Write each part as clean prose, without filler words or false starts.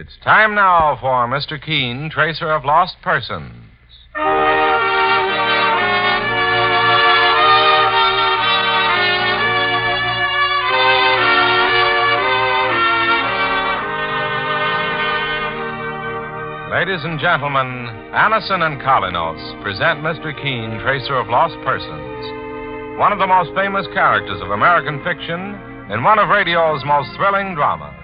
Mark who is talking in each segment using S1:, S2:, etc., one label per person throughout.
S1: It's time now for Mr. Keen, Tracer of Lost Persons. Ladies and gentlemen, Anison and Kalinos present Mr. Keen, Tracer of Lost Persons, one of the most famous characters of American fiction in one of radio's most thrilling dramas.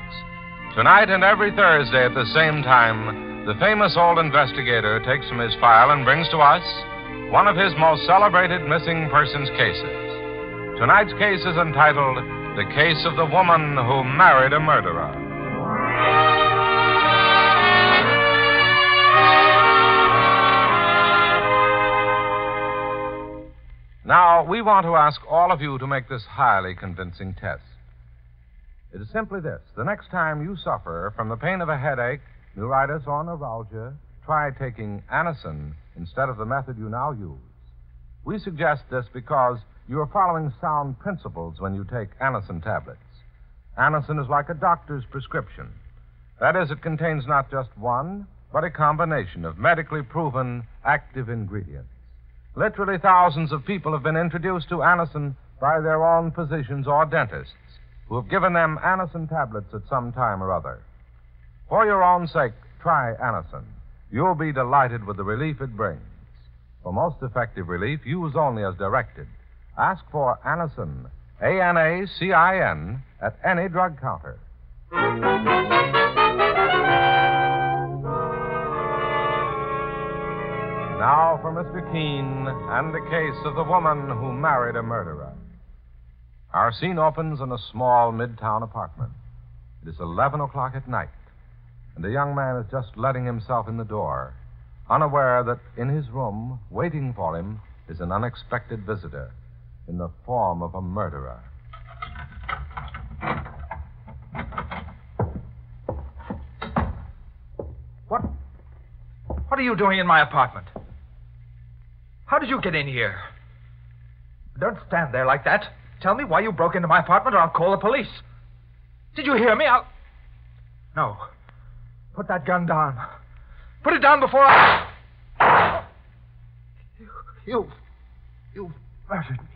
S1: Tonight and every Thursday at the same time, the famous old investigator takes from his file and brings to us one of his most celebrated missing persons cases. Tonight's case is entitled The Case of the Woman Who Married a Murderer. Now, we want to ask all of you to make this highly convincing test. It is simply this. The next time you suffer from the pain of a headache, neuritis, or neuralgia, try taking Anison instead of the method you now use. We suggest this because you are following sound principles when you take Anison tablets. Anison is like a doctor's prescription. That is, it contains not just one, but a combination of medically proven active ingredients. Literally thousands of people have been introduced to Anison by their own physicians or dentists who have given them Anison tablets at some time or other. For your own sake, try Anison. You'll be delighted with the relief it brings. For most effective relief, use only as directed. Ask for Anison, A-N-A-C-I-N, at any drug counter. Now for Mr. Keen and the case of the woman who married a murderer. Our scene opens in a small midtown apartment. It is 11 o'clock at night, and a young man is just letting himself in the door, unaware that in his room, waiting for him, is an unexpected visitor in the form of a murderer.
S2: What are you doing in my apartment? How did you get in here? Don't stand there like that. Tell me why you broke into my apartment or I'll call the police. Did you hear me? No. Put that gun down. Put it down before I... You murdered me.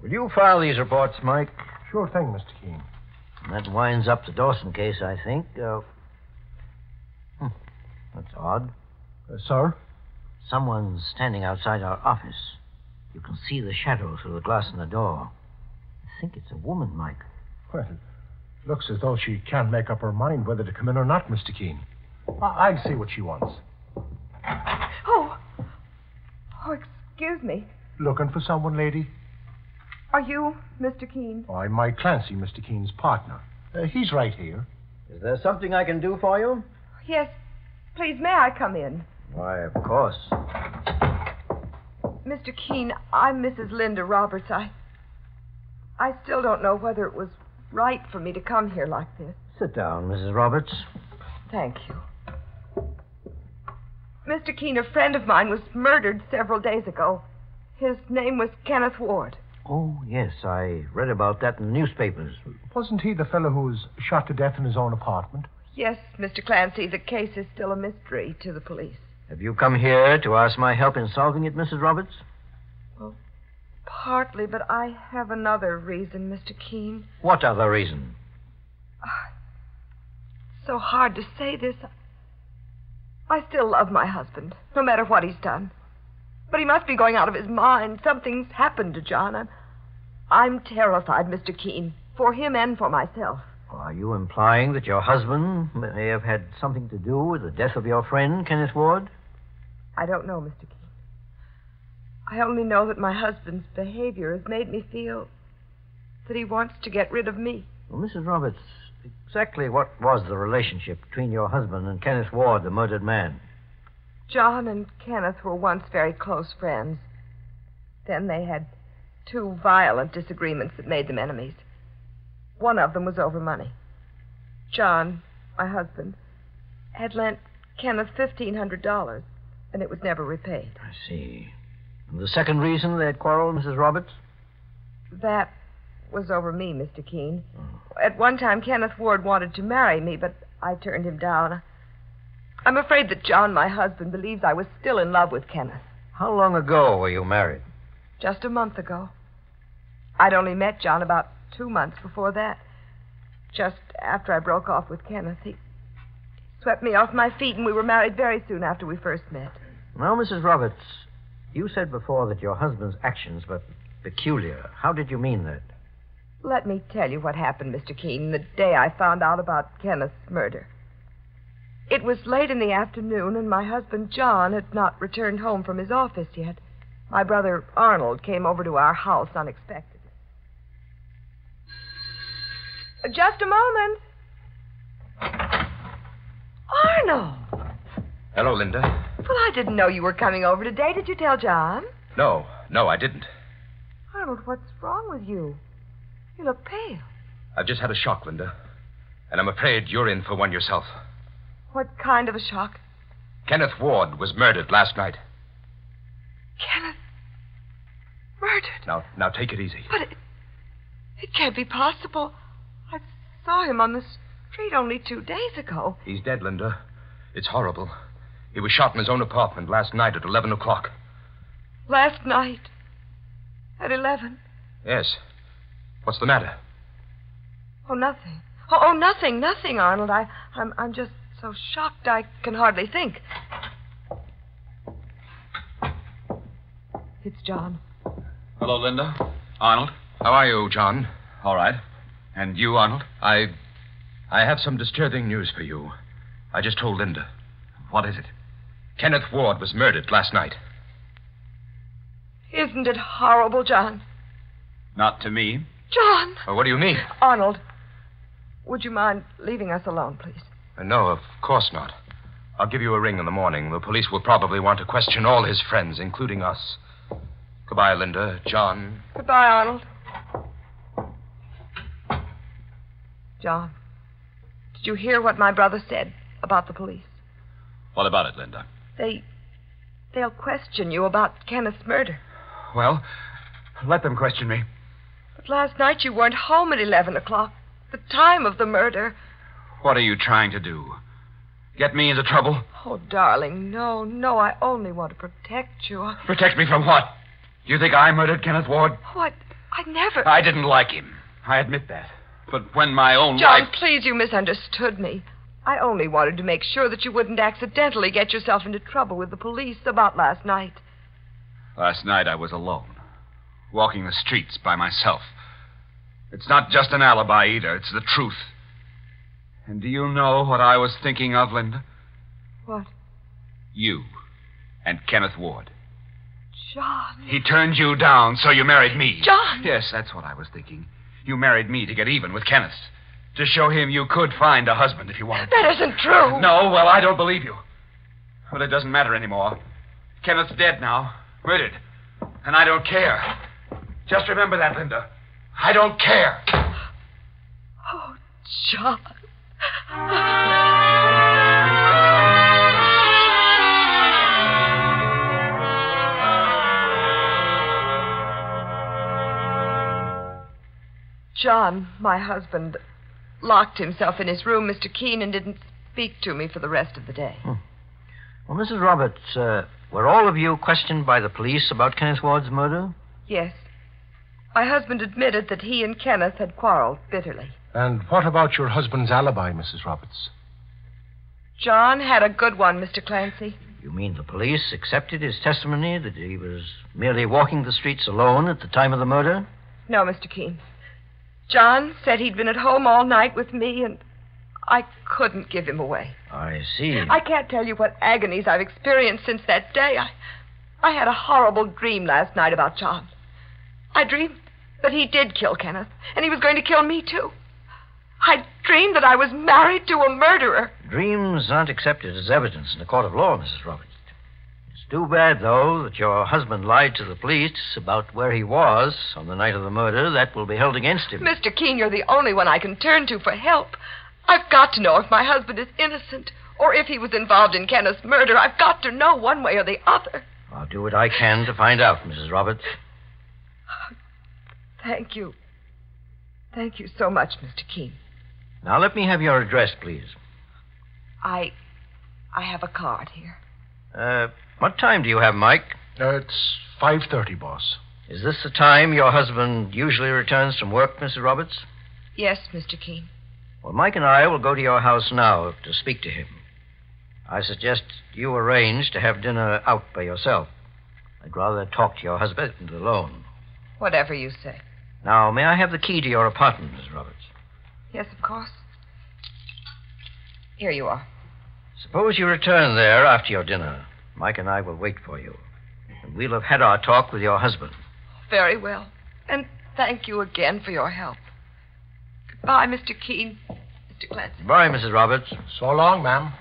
S3: Will you file these reports, Mike?
S4: Sure thing, Mr. Keen.
S3: That winds up the Dawson case, I think. That's odd.
S4: Sir?
S3: Someone's standing outside our office. You can see the shadow through the glass in the door. I think it's a woman, Mike.
S4: Well, it looks as though she can't make up her mind whether to come in or not, Mr. Keen. I'll see what she wants.
S5: Oh, excuse me.
S4: Looking for someone, lady?
S5: Are you Mr. Keen?
S4: Oh, I'm Mike Clancy, Mr. Keen's partner. He's right here.
S3: Is there something I can do for you?
S5: Yes. Please, may I come in?
S3: Why, of course.
S5: Mr. Keen, I'm Mrs. Linda Roberts. I still don't know whether it was right for me to come here like this.
S3: Sit down, Mrs. Roberts.
S5: Thank you. Mr. Keen, a friend of mine was murdered several days ago. His name was Kenneth Ward.
S3: Oh, yes, I read about that in the newspapers.
S4: Wasn't he the fellow who was shot to death in his own apartment?
S5: Yes, Mr. Clancy, the case is still a mystery to the police.
S3: Have you come here to ask my help in solving it, Mrs. Roberts?
S5: Well, partly, but I have another reason, Mr. Keen.
S3: What other reason?
S5: So hard to say this. I still love my husband, no matter what he's done. But he must be going out of his mind. Something's happened to John. I'm terrified, Mr. Keen, for him and for myself.
S3: Are you implying that your husband may have had something to do with the death of your friend, Kenneth Ward?
S5: I don't know, Mr. Keen. I only know that my husband's behavior has made me feel that he wants to get rid of me.
S3: Well, Mrs. Roberts, exactly what was the relationship between your husband and Kenneth Ward, the murdered man?
S5: John and Kenneth were once very close friends. Then they had 2 violent disagreements that made them enemies. One of them was over money. John, my husband, had lent Kenneth $1,500. and it was never repaid.
S3: I see. And the second reason they had quarreled, Mrs. Roberts?
S5: That was over me, Mr. Keen. At one time, Kenneth Ward wanted to marry me, but I turned him down. I'm afraid that John, my husband, believes I was still in love with Kenneth.
S3: How long ago were you married?
S5: Just a month ago. I'd only met John about 2 months before that. Just after I broke off with Kenneth, he swept me off my feet, and we were married very soon after we first met.
S3: Now, Mrs. Roberts, you said before that your husband's actions were peculiar. How did you mean that?
S5: Let me tell you what happened, Mr. Keen, the day I found out about Kenneth's murder. It was late in the afternoon, and my husband, John, had not returned home from his office yet. My brother, Arnold, came over to our house unexpectedly. Just a moment. Arnold!
S1: Hello, Linda.
S5: Well, I didn't know you were coming over today. Did you tell John?
S1: No, I didn't.
S5: Arnold, what's wrong with you? You look pale.
S1: I've just had a shock, Linda. And I'm afraid you're in for one yourself.
S5: What kind of a shock?
S1: Kenneth Ward was murdered last night.
S5: Kenneth? Murdered?
S1: Now take it easy.
S5: But it can't be possible. I saw him on the street only 2 days ago.
S1: He's dead, Linda. It's horrible. He was shot in his own apartment last night at 11 o'clock.
S5: Last night? At 11?
S1: Yes. What's the matter?
S5: Oh, nothing. Oh, nothing, Arnold. I'm just so shocked I can hardly think. It's John.
S6: Hello, Linda. Arnold.
S1: How are you, John?
S6: All right. And you, Arnold?
S1: I have some disturbing news for you. I just told Linda.
S6: What is it?
S1: Kenneth Ward was murdered last night.
S5: Isn't it horrible, John?
S6: Not to me.
S5: John!
S1: Well, what do you mean?
S5: Arnold, would you mind leaving us alone, please?
S1: No, of course not. I'll give you a ring in the morning. The police will probably want to question all his friends, including us. Goodbye, Linda. John.
S5: Goodbye, Arnold. John, did you hear what my brother said about the police?
S6: What about it, Linda?
S5: They'll question you about Kenneth's murder.
S6: Well, let them question me.
S5: But last night you weren't home at 11 o'clock, the time of the murder.
S6: What are you trying to do? Get me into trouble?
S5: Oh, darling, no. I only want to protect you.
S6: Protect me from what? You think I murdered Kenneth Ward?
S5: Oh, I never...
S6: I didn't like him. I admit that. But when my own
S5: John,
S6: wife...
S5: please, you misunderstood me. I only wanted to make sure that you wouldn't accidentally get yourself into trouble with the police about last night.
S6: Last night I was alone, walking the streets by myself. It's not just an alibi either, it's the truth. And do you know what I was thinking of, Linda?
S5: What?
S6: You and Kenneth Ward.
S5: John.
S6: He turned you down, so you married me.
S5: John!
S6: Yes, that's what I was thinking. You married me to get even with Kenneth. To show him you could find a husband if you wanted to.
S5: That isn't true.
S6: No, well, I don't believe you. But it doesn't matter anymore. Kenneth's dead now. Murdered. And I don't care. Just remember that, Linda. I don't care.
S5: Oh, John. John, my husband, locked himself in his room, Mr. Keen, and didn't speak to me for the rest of the day.
S3: Well, Mrs. Roberts, were all of you questioned by the police about Kenneth Ward's murder?
S5: Yes. My husband admitted that he and Kenneth had quarreled bitterly.
S4: And what about your husband's alibi, Mrs. Roberts?
S5: John had a good one, Mr. Clancy.
S3: You mean the police accepted his testimony that he was merely walking the streets alone at the time of the murder?
S5: No, Mr. Keen. John said he'd been at home all night with me, and I couldn't give him away.
S3: I see.
S5: I can't tell you what agonies I've experienced since that day. I had a horrible dream last night about John. I dreamed that he did kill Kenneth, and he was going to kill me, too. I dreamed that I was married to a murderer.
S3: Dreams aren't accepted as evidence in a court of law, Mrs. Roberts. It's too bad, though, that your husband lied to the police about where he was on the night of the murder. That will be held against him.
S5: Mr. Keen, you're the only one I can turn to for help. I've got to know if my husband is innocent or if he was involved in Kenneth's murder. I've got to know one way or the other.
S3: I'll do what I can to find out, Mrs. Roberts.
S5: Thank you. Thank you so much, Mr. Keen.
S3: Now, let me have your address, please.
S5: I have a card here.
S3: What time do you have, Mike?
S4: It's 5:30, boss.
S3: Is this the time your husband usually returns from work, Mrs. Roberts?
S5: Yes, Mr. Keen.
S3: Well, Mike and I will go to your house now to speak to him. I suggest you arrange to have dinner out by yourself. I'd rather talk to your husband alone.
S5: Whatever you say.
S3: Now, may I have the key to your apartment, Mrs. Roberts?
S5: Yes, of course. Here you are.
S3: Suppose you return there after your dinner. Mike and I will wait for you. And we'll have had our talk with your husband.
S5: Very well. And thank you again for your help. Goodbye, Mr. Keen. Mr. Clancy.
S3: Goodbye, Mrs. Roberts.
S4: So long, ma'am.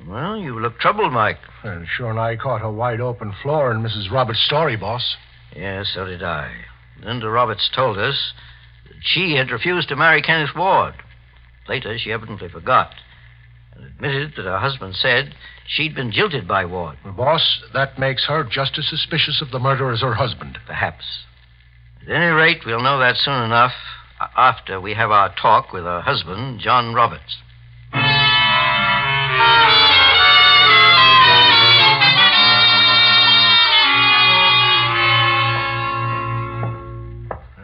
S3: Well, you look troubled, Mike.
S4: And sure, and I caught a wide-open floor in Mrs. Roberts' story, boss.
S3: Yes, so did I. Linda Roberts told us that she had refused to marry Kenneth Ward. Later, she evidently forgot and admitted that her husband said she'd been jilted by Ward.
S4: Well, boss, that makes her just as suspicious of the murder as her husband.
S3: Perhaps. At any rate, we'll know that soon enough after we have our talk with her husband, John Roberts.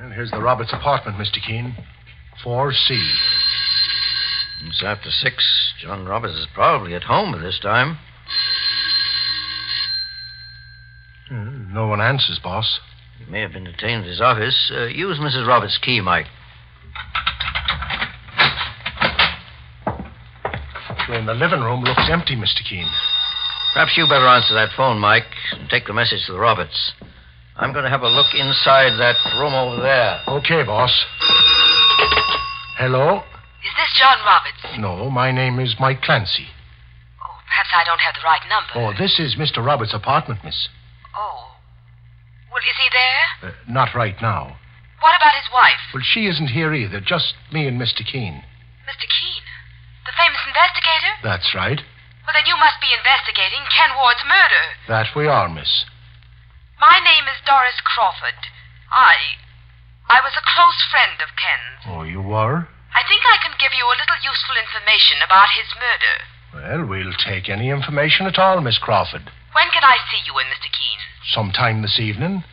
S4: And here's the Roberts apartment, Mr. Keen. 4C.
S3: It's after 6. John Roberts is probably at home at this time.
S4: No one answers, boss.
S3: He may have been detained at his office. Use Mrs. Roberts' key, Mike.
S4: Sure, in the living room looks empty, Mr. Keen.
S3: Perhaps you better answer that phone, Mike, and take the message to the Roberts. I'm going to have a look inside that room over there.
S4: Okay, boss. Hello?
S7: Is this John Roberts?
S4: No, my name is Mike Clancy.
S7: Oh, perhaps I don't have the right number.
S4: Oh, this is Mr. Roberts' apartment, miss.
S7: Oh. Well, is he there?
S4: Not right now.
S7: What about his wife?
S4: Well, she isn't here either. Just me and Mr. Keen.
S7: Mr. Keen? The famous investigator?
S4: That's right.
S7: Well, then you must be investigating Ken Ward's murder.
S4: That we are, miss.
S7: My name is Doris Crawford. I was a close friend of Ken's.
S4: Oh, you were?
S7: I think I can give you a little useful information about his murder.
S4: Well, we'll take any information at all, Miss Crawford.
S7: When can I see you in, Mr. Keen?
S4: Sometime this evening.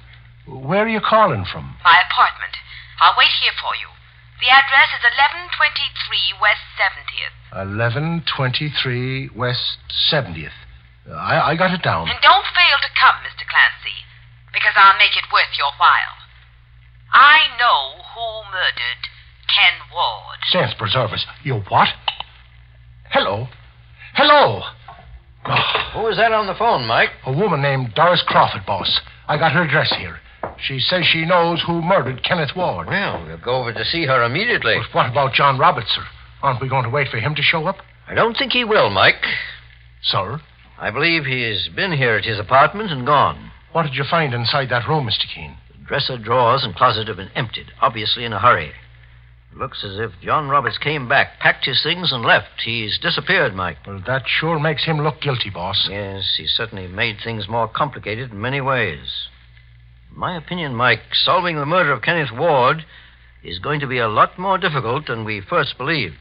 S4: Where are you calling from?
S7: My apartment. I'll wait here for you. The address is 1123 West 70th.
S4: 1123 West 70th. I got it down.
S7: And don't fail to come, Mr. Clancy, because I'll make it worth your while. I know who murdered Ken Ward.
S4: Saints preserve us. You what? Hello. Hello. Oh,
S3: Who is that on the phone, Mike?
S4: a woman named Doris Crawford, boss. I got her address here. She says she knows who murdered Kenneth Ward.
S3: Well, we'll go over to see her immediately.
S4: But what about John Roberts, sir? Aren't we going to wait for him to show up?
S3: I don't think he will, Mike.
S4: Sir?
S3: I believe he's been here at his apartment and gone.
S4: What did you find inside that room, Mr. Keen?
S3: The dresser, drawers, and closet have been emptied, obviously in a hurry. It looks as if John Roberts came back, packed his things, and left. He's disappeared, Mike.
S4: Well, that sure makes him look guilty, boss.
S3: Yes, he certainly made things more complicated in many ways. In my opinion, Mike, solving the murder of Kenneth Ward is going to be a lot more difficult than we first believed.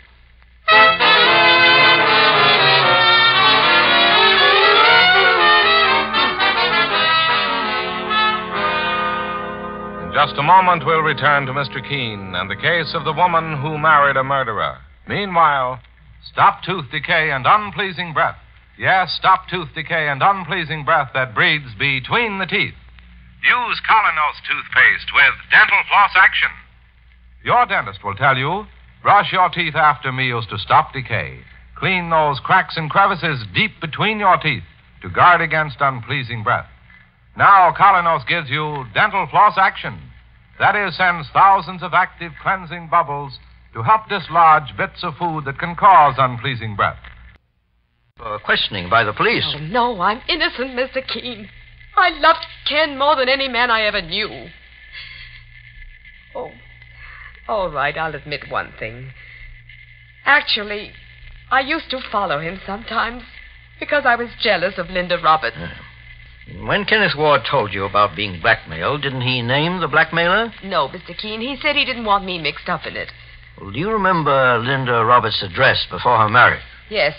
S1: In just a moment, we'll return to Mr. Keen and the case of the woman who married a murderer. Meanwhile, stop tooth decay and unpleasing breath. Yes, stop tooth decay and unpleasing breath that breathes between the teeth. Use Colinos toothpaste with dental floss action. Your dentist will tell you, brush your teeth after meals to stop decay. Clean those cracks and crevices deep between your teeth to guard against unpleasing breath. Now, Colinos gives you dental floss action. That is, sends thousands of active cleansing bubbles to help dislodge bits of food that can cause unpleasing breath.
S3: Questioning by the police.
S5: Oh, no, I'm innocent, Mr. Keen. I loved Ken more than any man I ever knew. Oh, all right, I'll admit one thing. Actually, I used to follow him sometimes because I was jealous of Linda Roberts.
S3: When Kenneth Ward told you about being blackmailed, didn't he name the blackmailer?
S5: No, Mr. Keen. He said he didn't want me mixed up in it.
S3: Well, do you remember Linda Roberts' address before her marriage?
S5: Yes.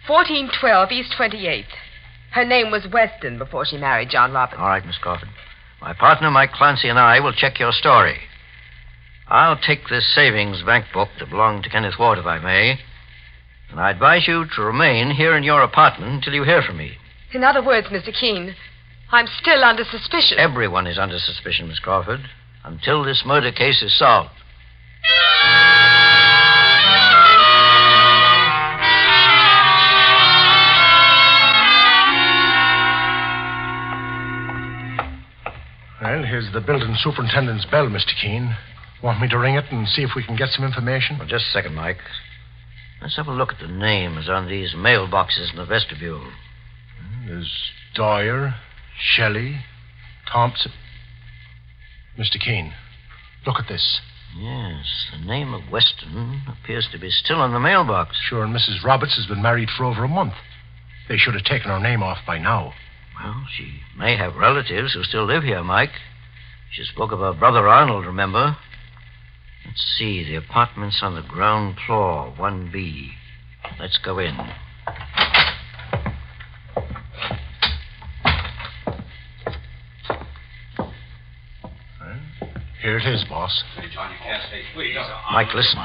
S5: 1412 East 28th. Her name was Weston before she married John Roberts.
S3: All right, Miss Crawford. My partner, Mike Clancy, and I will check your story. I'll take this savings bank book that belonged to Kenneth Ward, if I may, and I advise you to remain here in your apartment until you hear from me.
S5: In other words, Mr. Keen, I'm still under suspicion.
S3: Everyone is under suspicion, Miss Crawford, until this murder case is solved.
S4: Well, here's the building superintendent's bell, Mr. Keen. Want me to ring it and see if we can get some information?
S3: Well, just a second, Mike. Let's have a look at the names on these mailboxes in the vestibule.
S4: There's Dyer, Shelley, Thompson. Mr. Keen, look at this.
S3: Yes, the name of Weston appears to be still on the mailbox.
S4: Sure, and Mrs. Roberts has been married for over a month. They should have taken her name off by now.
S3: Well, she may have relatives who still live here, Mike. She spoke of her brother Arnold, remember? Let's see, the apartment's on the ground floor, 1B. Let's go in.
S4: Here it is, boss.
S6: Hey, John, you can't stay. Please.
S3: Mike, listen.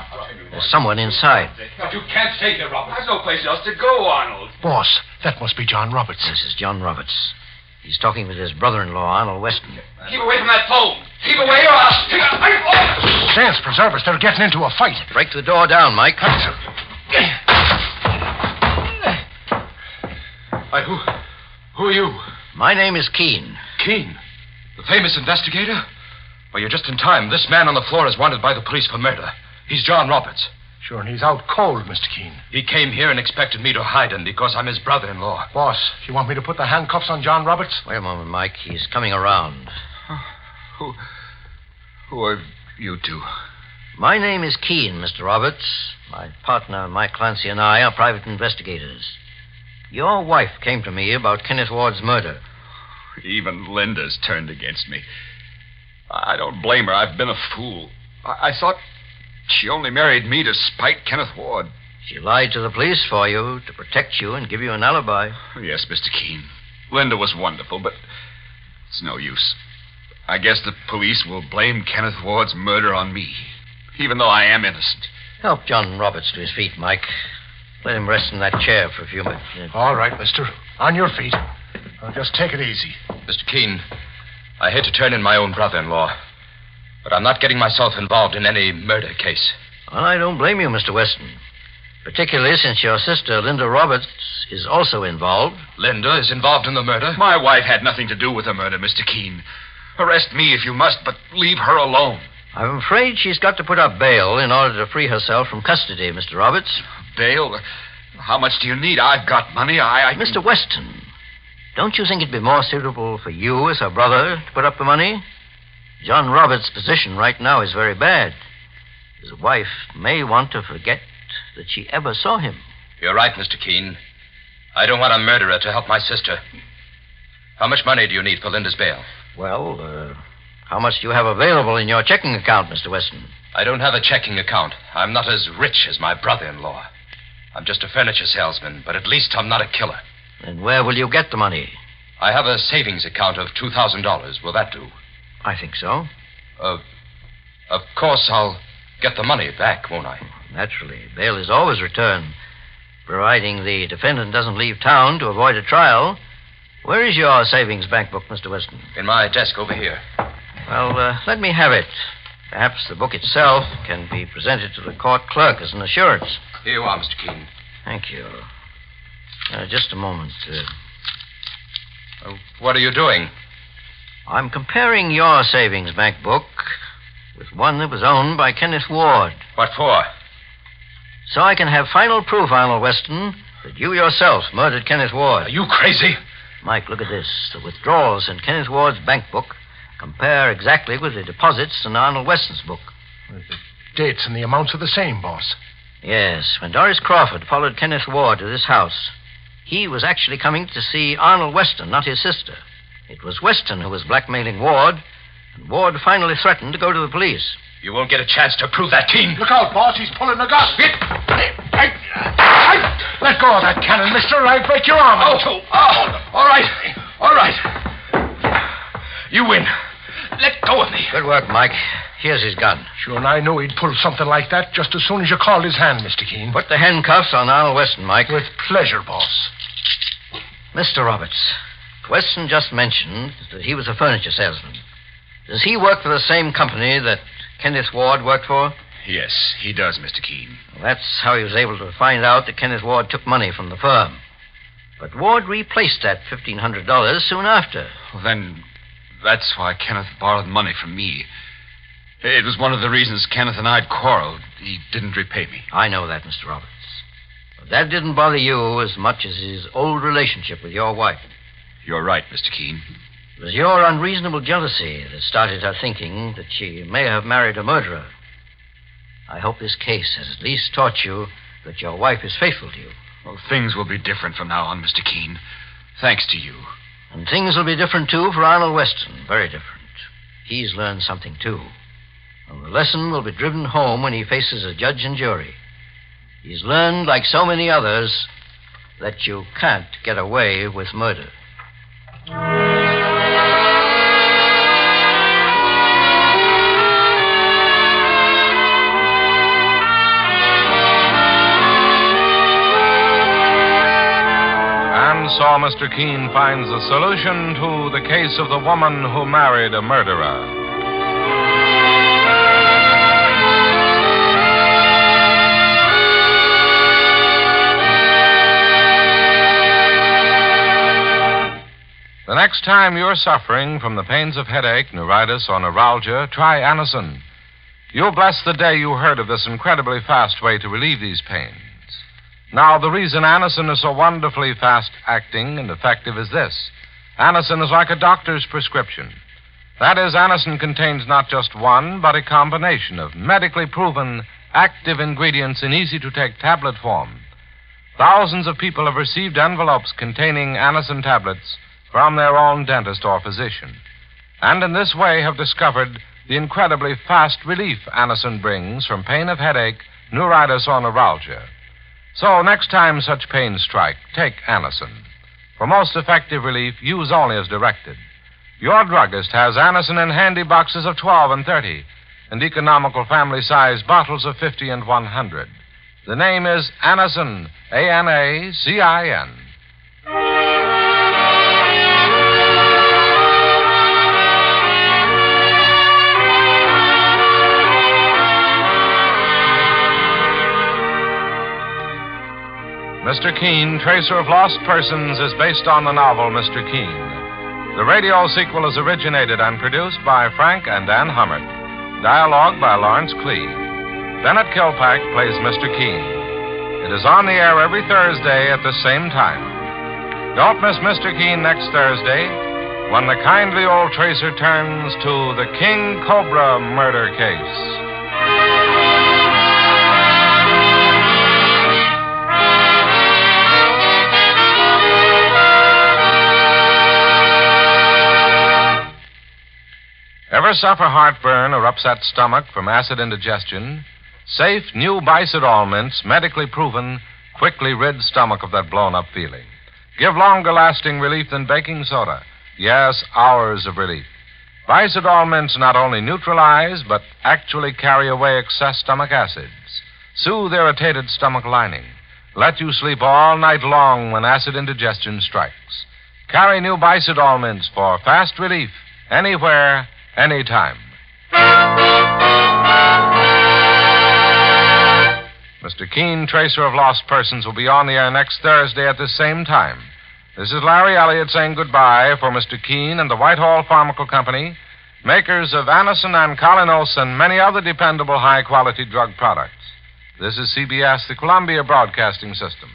S3: There's someone inside.
S6: But you can't stay here, Roberts. There's no place else to go, Arnold.
S4: Boss, that must be John Roberts.
S3: This is John Roberts. He's talking with his brother-in-law, Arnold Weston.
S6: Keep away from that phone. Keep away or I'll...
S4: Sans preserve us. They're getting into a fight.
S3: Break the door down, Mike.
S8: Who are you?
S3: My name is Keen.
S8: Keen? The famous investigator? Well, you're just in time. This man on the floor is wanted by the police for murder. He's John Roberts.
S4: Sure, and he's out cold, Mr. Keen.
S8: He came here and expected me to hide him because I'm his brother-in-law.
S4: Boss, you want me to put the handcuffs on John Roberts?
S3: Wait a moment, Mike. He's coming around.
S8: Who are you two?
S3: My name is Keen, Mr. Roberts. My partner, Mike Clancy, and I are private investigators. Your wife came to me about Kenneth Ward's murder.
S6: Even Linda's turned against me. I don't blame her. I've been a fool. I thought she only married me to spite Kenneth Ward.
S3: She lied to the police for you, to protect you and give you an alibi.
S6: Yes, Mr. Keen. Linda was wonderful, but it's no use. I guess the police will blame Kenneth Ward's murder on me, even though I am innocent.
S3: Help John Roberts to his feet, Mike. Let him rest in that chair for a few minutes.
S4: All right, mister. On your feet. Now, just take it easy.
S8: Mr. Keen, I hate to turn in my own brother-in-law, but I'm not getting myself involved in any murder case.
S3: Well, I don't blame you, Mr. Weston. Particularly since your sister, Linda Roberts, is also involved.
S8: Linda is involved in the murder?
S6: My wife had nothing to do with the murder, Mr. Keen. Arrest me if you must, but leave her alone.
S3: I'm afraid she's got to put up bail in order to free herself from custody, Mr. Roberts.
S6: Bail? How much do you need? I've got money. I can...
S3: Mr. Weston, don't you think it'd be more suitable for you as her brother to put up the money? John Roberts' position right now is very bad. His wife may want to forget that she ever saw him.
S8: You're right, Mr. Keen. I don't want a murderer to help my sister. How much money do you need for Linda's bail?
S3: Well, how much do you have available in your checking account, Mr. Weston?
S8: I don't have a checking account. I'm not as rich as my brother-in-law. I'm just a furniture salesman, but at least I'm not a killer.
S3: Then where will you get the money?
S8: I have a savings account of $2,000. Will that do?
S3: I think so.
S8: Of course, I'll get the money back, won't I?
S3: Naturally. Bail is always returned, providing the defendant doesn't leave town to avoid a trial. Where is your savings bank book, Mr. Weston?
S8: In my desk over here.
S3: Well, let me have it. Perhaps the book itself can be presented to the court clerk as an assurance.
S8: Here you are, Mr. Keen.
S3: Thank you. Just a moment.
S8: What are you doing?
S3: I'm comparing your savings bank book with one that was owned by Kenneth Ward.
S8: What for?
S3: So I can have final proof, Arnold Weston, that you yourself murdered Kenneth Ward.
S8: Are you crazy?
S3: Mike, look at this. The withdrawals in Kenneth Ward's bank book compare exactly with the deposits in Arnold Weston's book.
S4: The dates and the amounts are the same, boss.
S3: Yes, when Doris Crawford followed Kenneth Ward to this house, he was actually coming to see Arnold Weston, not his sister. It was Weston who was blackmailing Ward, and Ward finally threatened to go to the police.
S8: You won't get a chance to prove that, Keen.
S4: Look out, boss. He's pulling the gun. Let go of that cannon, mister, or I'll break your arm.
S8: All right. All right. You win. Let go of me.
S3: Good work, Mike. Here's his gun.
S4: Sure, and I knew he'd pull something like that just as soon as you called his hand, Mr. Keen.
S3: Put the handcuffs on Arnold Weston, Mike.
S4: With pleasure, boss.
S3: Mr. Roberts, Weston just mentioned that he was a furniture salesman. Does he work for the same company that Kenneth Ward worked for?
S6: Yes, he does, Mr. Keen.
S3: Well, that's how he was able to find out that Kenneth Ward took money from the firm. But Ward replaced that $1,500 soon after.
S6: Well, then, that's why Kenneth borrowed money from me. It was one of the reasons Kenneth and I'd quarreled. He didn't repay me.
S3: I know that, Mr. Roberts. But that didn't bother you as much as his old relationship with your wife.
S6: You're right, Mr. Keen.
S3: It was your unreasonable jealousy that started her thinking that she may have married a murderer. I hope this case has at least taught you that your wife is faithful to you.
S6: Well, things will be different from now on, Mr. Keen. Thanks to you.
S3: And things will be different, too, for Arnold Weston. Very different. He's learned something, too. And the lesson will be driven home when he faces a judge and jury. He's learned, like so many others, that you can't get away with murder.
S1: And so Mr. Keen finds the solution to the case of the woman who married a murderer. The next time you're suffering from the pains of headache, neuritis, or neuralgia, try Anacin. You'll bless the day you heard of this incredibly fast way to relieve these pains. Now, the reason Anacin is so wonderfully fast-acting and effective is this. Anacin is like a doctor's prescription. That is, Anacin contains not just one, but a combination of medically proven active ingredients in easy-to-take tablet form. Thousands of people have received envelopes containing Anacin tablets from their own dentist or physician, and in this way have discovered the incredibly fast relief Anacin brings from pain of headache, neuritis, or neuralgia. So next time such pains strike, take Anacin. For most effective relief, use only as directed. Your druggist has Anacin in handy boxes of 12 and 30, and economical family-size bottles of 50 and 100. The name is Anacin, A-N-A-C-I-N. Mr. Keen, Tracer of Lost Persons, is based on the novel Mr. Keen. The radio sequel is originated and produced by Frank and Ann Hummert. Dialogue by Lawrence Clee. Bennett Kilpack plays Mr. Keen. It is on the air every Thursday at the same time. Don't miss Mr. Keen next Thursday when the kindly old Tracer turns to the King Cobra murder case. Ever suffer heartburn or upset stomach from acid indigestion? Safe new Bicidol mints, medically proven, quickly rid stomach of that blown-up feeling. Give longer-lasting relief than baking soda. Yes, hours of relief. Bicidol mints not only neutralize, but actually carry away excess stomach acids. Soothe irritated stomach lining. Let you sleep all night long when acid indigestion strikes. Carry new Bicidol mints for fast relief, anywhere, anytime. Mr. Keen, Tracer of Lost Persons, will be on the air next Thursday at the same time. This is Larry Elliott saying goodbye for Mr. Keen and the Whitehall Pharmaceutical Company, makers of Anacin and Colinos and many other dependable high-quality drug products. This is CBS, the Columbia Broadcasting System.